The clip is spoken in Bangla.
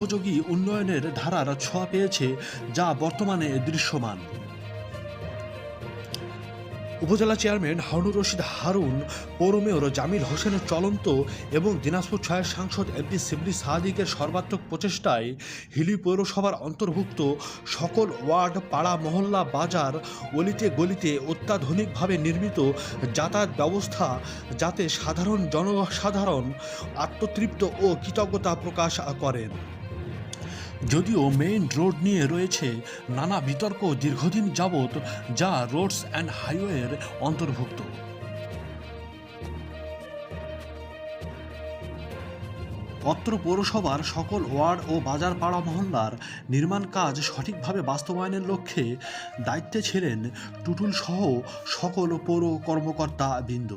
উপযোগী উন্নয়নের ধারার ছোঁয়া পেয়েছে, যা বর্তমানে দৃশ্যমান। উপজেলা চেয়ারম্যান হারুনুর রশিদ হারুন, পৌর মেয়র জামিল হোসেনের চলন্ত এবং দিনাজপুর ৬-এর সাংসদ এমপি শিবলি সাদিকের সর্বাত্মক প্রচেষ্টায় হিলি পৌরসভার অন্তর্ভুক্ত সকল ওয়ার্ড, পাড়া, মহল্লা, বাজার, অলিতে গলিতে অত্যাধুনিকভাবে নির্মিত যাতায়াত ব্যবস্থা, যাতে জনসাধারণ আত্মতৃপ্ত ও কৃতজ্ঞতা প্রকাশ করেন। যদিও মেইন রোড নিয়ে রয়েছে নানা বিতর্ক দীর্ঘদিন যাবৎ, যা রোডস অ্যান্ড হাইওয়ের অন্তর্ভুক্ত। অত্র পৌরসভার সকল ওয়ার্ড ও বাজার, পাড়া, মহল্লার নির্মাণ কাজ সঠিকভাবে বাস্তবায়নের লক্ষ্যে দায়িত্বে ছিলেন টুটুল সহ সকল পৌর কর্মকর্তা বৃন্দ।